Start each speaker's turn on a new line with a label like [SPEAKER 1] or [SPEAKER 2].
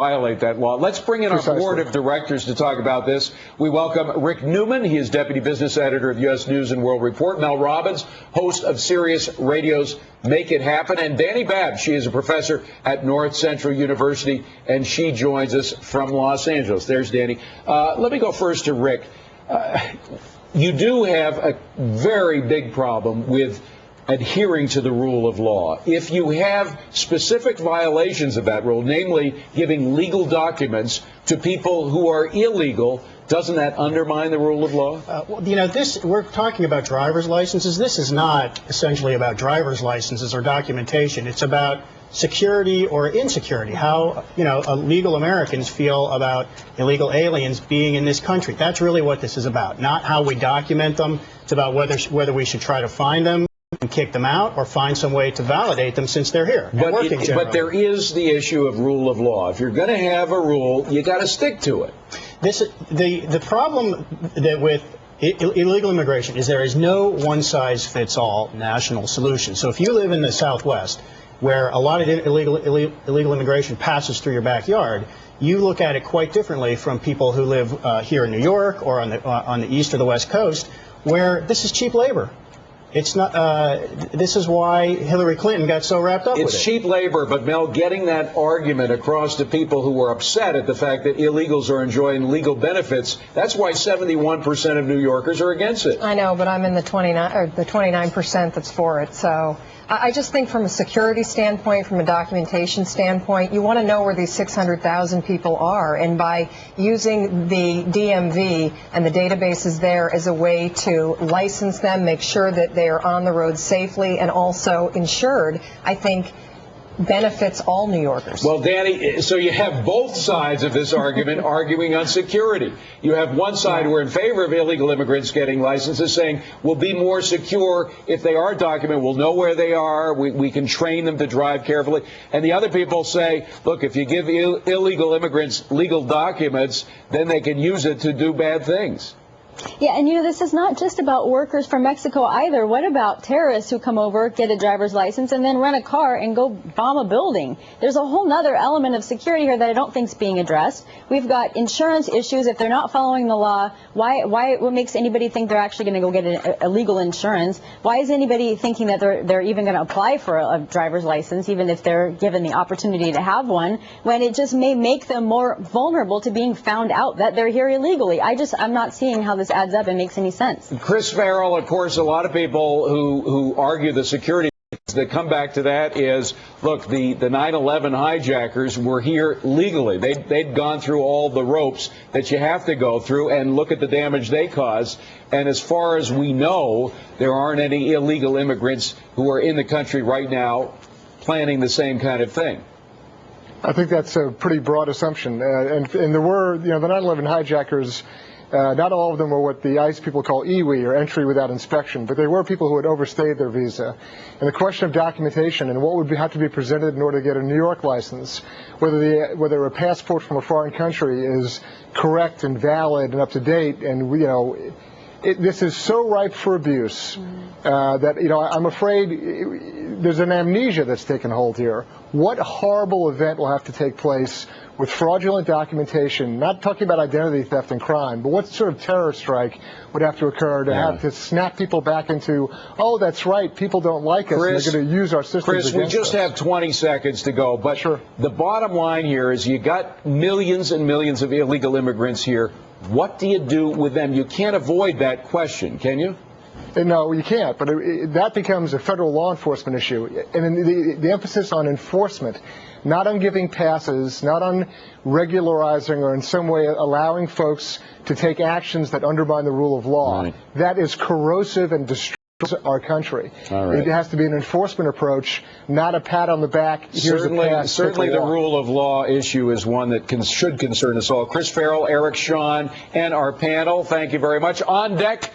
[SPEAKER 1] violate that law. Let's bring in our board of directors to talk about this. We welcome Rick Newman. He is deputy business editor of U.S. News and World Report. Mel Robbins, host of Sirius Radio's Make It Happen. And Danny Babb, she is a professor at North Central University, and she joins us from Los Angeles. There's Danny. Let me go first to Rick. You do have a very big problem with adhering to the rule of law. If you have specific violations of that rule, namely giving legal documents to people who are illegal, doesn't that undermine the rule of law?
[SPEAKER 2] Well, you know, we're talking about driver's licenses. This is not essentially about driver's licenses or documentation. It's about security or insecurity, how, you know, illegal Americans feel about illegal aliens being in this country. That's really what this is about, not how we document them. It's about whether we should try to find them and kick them out or find some way to validate them since they're here.
[SPEAKER 1] But there is the issue of rule of law. If you're going to have a rule, you got to stick to it.
[SPEAKER 2] The problem with illegal immigration is there is no one-size-fits-all national solution. So if you live in the Southwest, where a lot of illegal immigration passes through your backyard, you look at it quite differently from people who live here in New York or on the East or the West Coast, where this is cheap labor. It's not. This is why Hillary Clinton got so wrapped up with it.
[SPEAKER 1] It's cheap labor, but Mel, getting that argument across to people who are upset at the fact that illegals are enjoying legal benefits, that's why 71% of New Yorkers are against it.
[SPEAKER 3] I know, but I'm in the 29% that's for it. So I just think from a security standpoint, from a documentation standpoint, you want to know where these 600,000 people are. And by using the DMV and the databases there as a way to license them, make sure that they are on the road safely and also insured, I think benefits all New Yorkers.
[SPEAKER 1] Well, Danny, so you have both sides of this argument arguing on security. You have one side who are in favor of illegal immigrants getting licenses, saying we'll be more secure if they are documented. We'll know where they are. We can train them to drive carefully. And the other people say, look, if you give illegal immigrants legal documents, then they can use it to do bad things.
[SPEAKER 4] Yeah, and you know, this is not just about workers from Mexico either. What about terrorists who come over, get a driver's license, and then rent a car and go bomb a building? There's a whole other element of security here that I don't think is being addressed. We've got insurance issues. If they're not following the law, what makes anybody think they're actually going to go get a legal insurance? Why is anybody thinking that they're even going to apply for a driver's license, even if they're given the opportunity to have one, when it just may make them more vulnerable to being found out that they're here illegally? I'm not seeing how this adds up and makes any sense.
[SPEAKER 1] Chris Farrell, of course, a lot of people who argue the security that come back to that is, look, the 9/11 hijackers were here legally. They'd gone through all the ropes that you have to go through, and look at the damage they caused. And as far as we know, there aren't any illegal immigrants who are in the country right now planning the same kind of thing.
[SPEAKER 5] I think that's a pretty broad assumption. And there were, you know, the 9/11 hijackers. Not all of them were what the ICE people call EWI, or entry without inspection, but they were people who had overstayed their visa. And the question of documentation and what would have to be presented in order to get a New York license, whether a passport from a foreign country is correct and valid and up to date, and you know, this is so ripe for abuse that, you know, I'm afraid there's an amnesia that's taken hold here. What horrible event will have to take place with fraudulent documentation, not talking about identity theft and crime, but what sort of terror strike would have to occur to have to snap people back into, oh, that's right, people don't like us, and they're going to use our systems against us.
[SPEAKER 1] Chris, we just have 20 seconds to go, but sure. The bottom line here is you got millions and millions of illegal immigrants here. What do you do with them? You can't avoid that question, can you?
[SPEAKER 5] No, you can't, but that becomes a federal law enforcement issue. And the emphasis on enforcement, not on giving passes, not on regularizing or in some way allowing folks to take actions that undermine the rule of law. Right. That is corrosive and destroys our country. Right. It has to be an enforcement approach, not a pat on the back. Here's a pass.
[SPEAKER 1] Certainly the rule of law issue is one that should concern us all. Chris Farrell, Eric Shawn, and our panel, thank you very much. On deck,